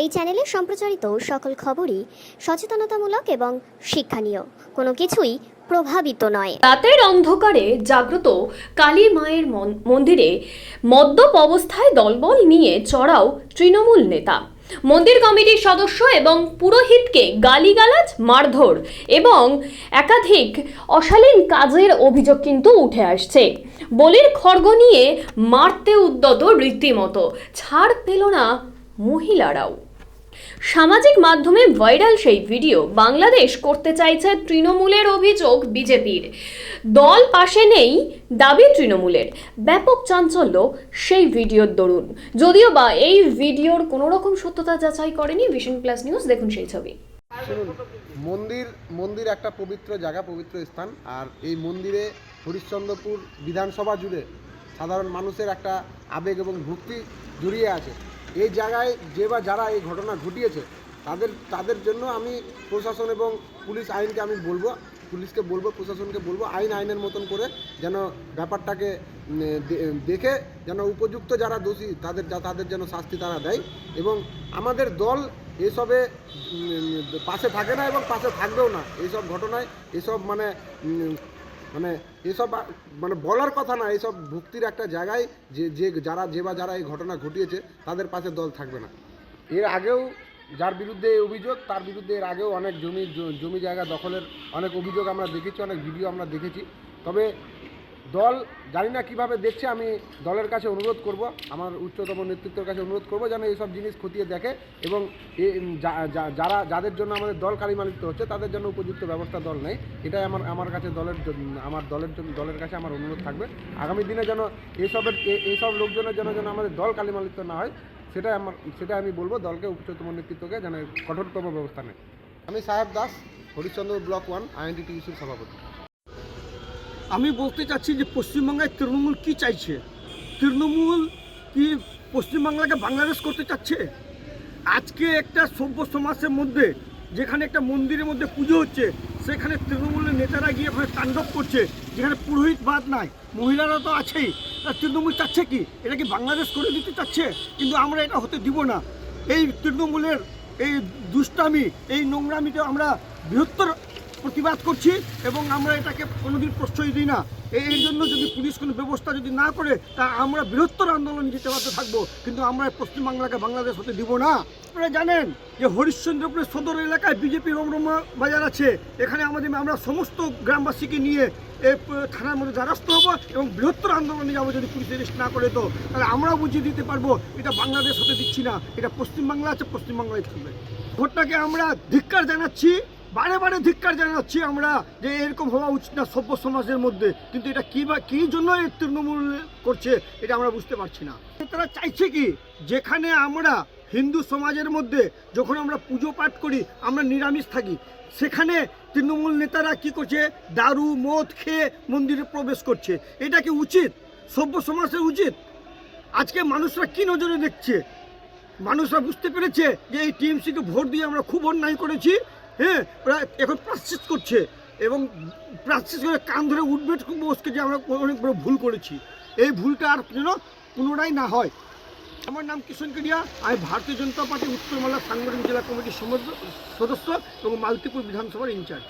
এই চ্যানেলে সম্প্রচারিত সকল খবরই সচেতনতামূলক এবং শিক্ষণীয়, কোনো কিছুই প্রভাবিত নয়। রাতের অন্ধকারে জাগ্রত কালী মায়ের মন্দিরে মদ্যপ অবস্থায় দলবল নিয়ে চড়াও তৃণমূল নেতা। মন্দির কমিটির সদস্য এবং পুরোহিতকে গালিগালাজ, মারধর এবং একাধিক অশালীন কাজের অভিযোগ কিন্তু উঠে আসছে। বলির খড়গ নিয়ে মারতে উদ্যত রীতিমতো, ছাড় পেল না মহিলারাও। সামাজিক মাধ্যমে ভাইরাল সেই ভিডিও বাংলাদেশ করতে চাইছে তৃণমূলের অভিযোগ বিজেপির। দল পাশে নেই দাবি তৃণমূলের। ব্যাপক চাঞ্চল্য সেই ভিডিওর দরুন, যদিও বা এই ভিডিওর কোনো রকম সত্যতা যাচাই করেনি ভিশন প্লাস নিউজ। দেখুন সেই ছবি। মন্দির একটা পবিত্র জায়গা, পবিত্র স্থান। আর এই মন্দিরে হরিশ্চন্দ্রপুর বিধানসভা জুড়ে সাধারণ মানুষের একটা আবেগ এবং ভক্তি জড়িয়ে আছে। এই জায়গায় যারা এই ঘটনা ঘটিয়েছে তাদের জন্য আমি প্রশাসন এবং পুলিশ আইনকে আমি বলবো, প্রশাসনকে বলবো আইনের মতন করে যেন ব্যাপারটাকে দেখে যেন উপযুক্ত যারা দোষী তাদের যেন শাস্তি তারা দেয়। এবং আমাদের দল এসবে পাশে থাকে না এবং পাশে থাকবেও না। এইসব ঘটনায় এসব এসব বলার কথা না। এইসব ভক্তির একটা জায়গায় যারা এই ঘটনা ঘটিয়েছে তাদের পাশে দল থাকবে না। এর আগেও যার বিরুদ্ধে এই অভিযোগ, তার বিরুদ্ধে এর আগেও অনেক জমি জায়গা দখলের অনেক অভিযোগ আমরা দেখেছি, অনেক ভিডিও আমরা দেখেছি। তবে দল জানি না কীভাবে দেখছে। আমি দলের কাছে অনুরোধ করব, আমার উচ্চতম নেতৃত্বের কাছে অনুরোধ করব যেন এইসব জিনিস খতিয়ে দেখে এবং যাদের জন্য আমাদের দল কালিমালিপ্ত হচ্ছে তাদের জন্য উপযুক্ত ব্যবস্থা দল নেই। এটাই আমার কাছে দলের কাছে আমার অনুরোধ থাকবে। আগামী দিনে যেন এইসব লোকজনের যেন আমাদের দল কালিমালিপ্ত না হয়, সেটাই আমি বলবো দলকে, উচ্চতম নেতৃত্বকে যেন কঠোরতম ব্যবস্থা নেয়। আমি সাহেব দাস, হরিশ্চন্দ্র ব্লক 1 INTTUCর সভাপতি। আমি বলতে চাচ্ছি যে পশ্চিমবঙ্গের তৃণমূল কি চাইছে? তৃণমূল কি পশ্চিমবাংলাকে বাংলাদেশ করতে চাচ্ছে? আজকে একটা সভ্য সমাজের মধ্যে যেখানে একটা মন্দিরের মধ্যে পুজো হচ্ছে, সেখানে তৃণমূলের নেতারা গিয়ে ওখানে তাণ্ডব করছে, যেখানে পুরোহিত বাদ নাই, মহিলারা তো আছেই। তৃণমূল চাচ্ছে কি? এটা কি বাংলাদেশ করে দিতে চাচ্ছে? কিন্তু আমরা এটা হতে দিব না। এই তৃণমূলের এই দুষ্টামি, এই নোংরামিতে আমরা বৃহত্তর প্রতিবাদ করছি এবং আমরা এটাকে কোনোদিন প্রশ্রয় দিই না। এই জন্য যদি পুলিশ কোনো ব্যবস্থা যদি না করে, তা আমরা বৃহত্তর আন্দোলন যেতে বাধ্য থাকবো, কিন্তু আমরা পশ্চিমবাংলাকে বাংলাদেশ হতে দিব না। আপনারা জানেন যে হরিশ্চন্দ্রপুরের সদর এলাকায় বিজেপি রমরমা বাজার আছে। এখানে আমরা সমস্ত গ্রামবাসীকে নিয়ে থানার মধ্যে দ্বারস্থ হবো এবং বৃহত্তর আন্দোলনে যাবো। যদি পুলিশ অ্যারেস্ট না করে তো তাহলে আমরাও বুঝিয়ে দিতে পারবো এটা বাংলাদেশ হতে দিচ্ছি না, এটা পশ্চিমবাংলা আছে, পশ্চিমবাংলায় থাকবে। ভোটটাকে আমরা ধিক্কার জানাচ্ছি, বারে ধিক্কার জানাচ্ছি আমরা, যে এরকম হওয়া উচিত না সভ্য সমাজের মধ্যে। কিন্তু এটা কী জন্য এই তৃণমূল করছে এটা আমরা বুঝতে পারছি না। তারা চাইছে কি, যেখানে আমরা হিন্দু সমাজের মধ্যে যখন আমরা পুজো পাঠ করি, আমরা নিরামিষ থাকি, সেখানে তৃণমূল নেতারা কি করছে, দারু মদ খেয়ে মন্দিরে প্রবেশ করছে। এটা কি উচিত? সভ্য সমাজের উচিত? আজকে মানুষরা কি নজরে দেখছে? মানুষরা বুঝতে পেরেছে যে এই টিএমসিকে ভোট দিয়ে আমরা খুব অন্যায় করেছি। হ্যাঁ, ওরা এখন প্রাশ্চিত করছে এবং প্রাশ্চিত করে কান ধরে উঠবে বসকে যে আমরা অনেক বড় ভুল করেছি। এই ভুলটা আর যেন পুনরায় না হয়। আমার নাম কিষণ কেডিয়া, আমি ভারতীয় জনতা পার্টি উত্তরমালদা সাংগঠনিক জেলা কমিটির সদস্য এবং মালতীপুর বিধানসভার ইনচার্জ।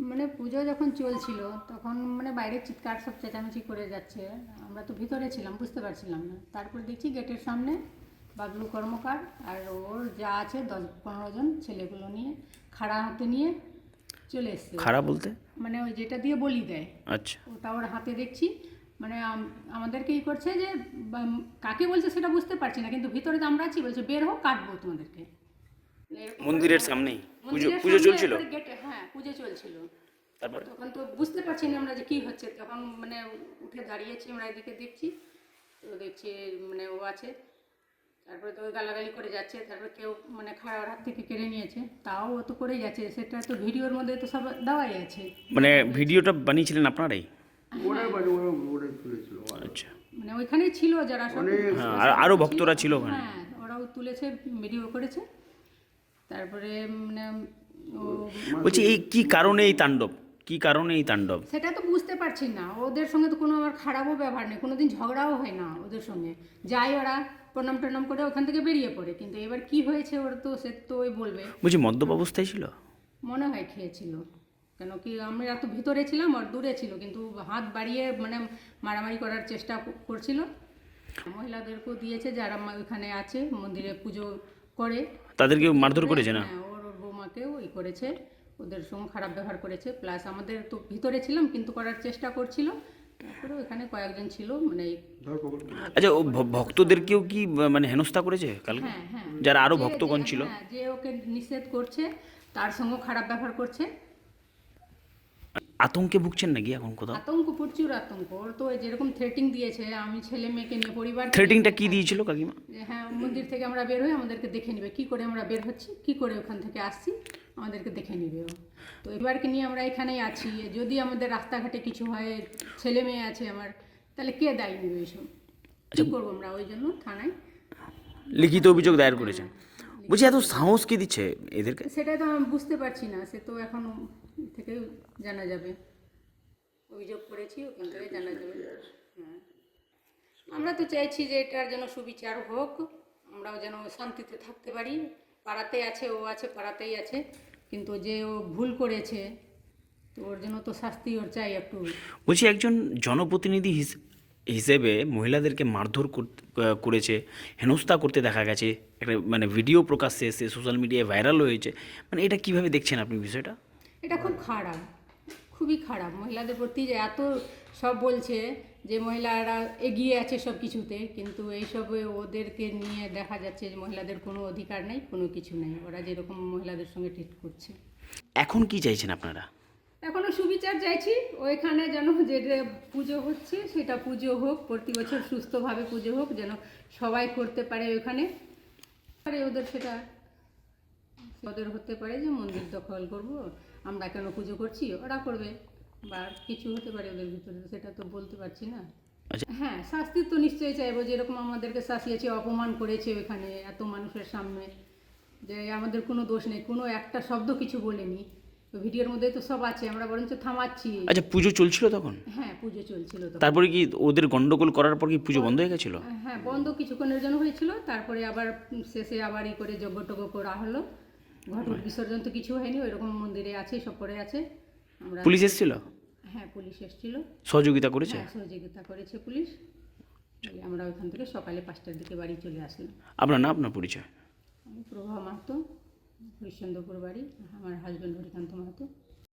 মানে পুজো যখন চলছিল তখন বাইরে চিৎকার সব চেঁচামেচি করে যাচ্ছে। আমরা তো ভিতরে ছিলাম, বুঝতে পারছিলাম না। তারপর দেখছি গেটের সামনে বাবলু কর্মকার আর ওর যা আছে 10-15 জন ছেলেগুলো নিয়ে খাড়া হাতে নিয়ে চলে এসছে। খাড়া বলতে ওই যেটা দিয়ে বলি দেয়, আচ্ছা, ওটা ওর হাতে দেখছি। আমাদেরকে ই করছে যে কাকে বলছে সেটা বুঝতে পারছি না, কিন্তু ভিতরে তো আমরা আছি, বলছে বের হোক, কাটবো তোমাদেরকে। মন্দিরের সামনেই পুজো চলছিল। গেটে, হ্যাঁ, পুজো চলছিল। তারপর তখন তো বুঝতে পারছি না আমরা যে কী হচ্ছে। তখন উঠে দাঁড়িয়েছি, আমরা এদিকে দেখছি, তো দেখছি ও আছে। তারপরে তো ওই গালাগালি করে যাচ্ছে। তারপরে কেউ খাওয়ার হাত থেকে কেড়ে নিয়েছে, তাও ও তো করেই যাচ্ছে। সেটা তো ভিডিওর মধ্যে তো সব দেওয়াই আছে। ভিডিওটা বানিয়েছিলেন আপনারাই? আচ্ছা, ওইখানেই ছিল যারা সব, আরও ভক্তরা ছিল ওখানে। হ্যাঁ, ওরাও তুলেছে, ভিডিও করেছে। তারপরে বলছি এই কী কারণে এই তাণ্ডব সেটা তো বুঝতে পারছি না। ওদের সঙ্গে তো কোনো আমার খারাপও ব্যবহার নেই, কোনো দিন ঝগড়াও হয় না ওদের সঙ্গে। যাই ওরা প্রণাম টনাম করে ওখান থেকে বেরিয়ে পড়ে, কিন্তু এবার কি হয়েছে ওর তো সে তো ওই বলবে। বলছি মদ্যপ অবস্থায় ছিল? মনে হয় খেয়েছিল, কেন কি আমরা তো ভিতরে ছিলাম আর দূরে ছিল, কিন্তু হাত বাড়িয়ে মানে মারামারি করার চেষ্টা করছিল। মহিলাদেরকেও দিয়েছে যারা ওইখানে আছে মন্দিরে পুজো করে, তাদেরকে মারধর করেছে না? হ্যাঁ, ওর বৌমাকেও করেছে, ওদের সঙ্গে খারাপ ব্যবহার করেছে। প্লাস আমাদের তো ভিতরে ছিলাম কিন্তু করার চেষ্টা করছিল, তারপরে ওখানে কয়েকজন ছিল মানে আচ্ছা, ও ভক্তদেরকেও কি মানে হেনস্থা করেছে কালকে? হ্যাঁ হ্যাঁ, যারা আরো ভক্তগণ ছিল? হ্যাঁ, যে ওকে নিষেধ করছে তার সঙ্গে খারাপ ব্যবহার করছে। আতঙ্কে ভুগছেন নাকি এখন কোথাও? আতঙ্ক, প্রচুর আতঙ্ক। ওর তো যেরকম থ্রেটিং দিয়েছে, আমি ছেলে মেয়েকে নিয়ে পরিবার, থ্রেটিংটা কি দিয়েছিল কাকিমা? হ্যাঁ মন্দির থেকে আমরা বের হই আমাদেরকে দেখে নিবে, কি করে আমরা বের হচ্ছি, কি করে ওখান থেকে আসছি আমাদেরকে দেখে নিবে ও। তো এবারকে নিয়ে আমরা এখানেই আছি, যদি আমাদের রাস্তাঘাটে কিছু হয়, ছেলে মেয়ে আছে আমার, তাহলে কে দায়ী নেবে এইসব? কী করবো আমরা? ওই জন্য থানায় লিখিত অভিযোগ দায়ের করেছেন। বলছি এত সাহস কি দিচ্ছে এদেরকে? সেটা তো আমি বুঝতে পারছি না, সে তো এখন থেকে জানা যাবে। অভিযোগ করেছি, ওখান থেকে জানা যাবে। হ্যাঁ, আমরা তো চাইছি যে এটার যেন সুবিচার হোক, আমরাও যেন শান্তিতে থাকতে পারি। পাড়াতে আছে, ও আছে পাড়াতেই আছে, কিন্তু যে ও ভুল করেছে তো ওর জন্য তো শাস্তি ওর চাই একটু। বলছি একজন জনপ্রতিনিধি হিসেবে মহিলাদেরকে মারধর করেছে, হেনস্থা করতে দেখা গেছে, একটা মানে ভিডিও প্রকাশ্যে এসে সোশ্যাল মিডিয়ায় ভাইরাল হয়েছে, মানে এটা কিভাবে দেখছেন আপনি বিষয়টা? এটা খুব খারাপ, খুবই খারাপ। মহিলাদের প্রতি যে এত সব বলছে যে মহিলারা এগিয়ে আছে সব কিছুতে, কিন্তু এইসবে ওদেরকে নিয়ে দেখা যাচ্ছে যে মহিলাদের কোনো অধিকার নেই, কোনো কিছু নেই, ওরা যেরকম মহিলাদের সঙ্গে ট্রিট করছে। এখন কি চাইছেন আপনারা? এখনও সুবিচার চাইছি, ওইখানে যেন যেটা পুজো হচ্ছে সেটা পুজো হোক, প্রতি বছর সুস্থভাবে পুজো হোক, যেন সবাই করতে পারে ওইখানে। আরে ওদের সেটা ওদের হতে পারে যে মন্দির দখল করব, আমরা কেন পুজো করছি, ওরা করবে, বা কিছু হতে পারে ওদের ভিতরে, সেটা তো বলতে পারছি না। আচ্ছা। হ্যাঁ, শাস্তি তো নিশ্চয়ই চাইবো, যেরকম আমাদেরকে শাসিয়েছে, অপমান করেছে ওইখানে এত মানুষের সামনে, যে আমাদের কোনো দোষ নেই, কোনো একটা শব্দ কিছু বলেনি। তো ভিডিওর মধ্যে তো সব আছে, আমরা বরঞ্চ থামাচ্ছি। আচ্ছা, পুজো চলছিল তখন? হ্যাঁ, পুজো চলছিল তো। তারপরে কি ওদের গন্ডগোল করার পর কি পুজো বন্ধ হয়ে গেছিল? হ্যাঁ, বন্ধ কিছুক্ষণের জন্য হয়েছিল, তারপরে আবার শেষে আবার করে যজ্ঞ টজ্ঞ করা হলো। ঘট বিসর্জন তো কিছু হয়নি, ওইরকম মন্দিরে আছে, সব পড়ে আছে। আমরা পুলিশ এসেছিল? হ্যাঁ, পুলিশ এসেছিল, সহযোগিতা করেছে? হ্যাঁ সহযোগিতা করেছে পুলিশ। বলে আমরা ওইখান থেকে সকালে 5টার দিকে বাড়ি চলে আসলাম। আপনার না আপনার পরিচয়? আমি প্রভা মাহাতো, হরিশ্চন্দ্রপুর বাড়ি, আমার হাজব্যান্ড হরিকান্ত মাহাতো।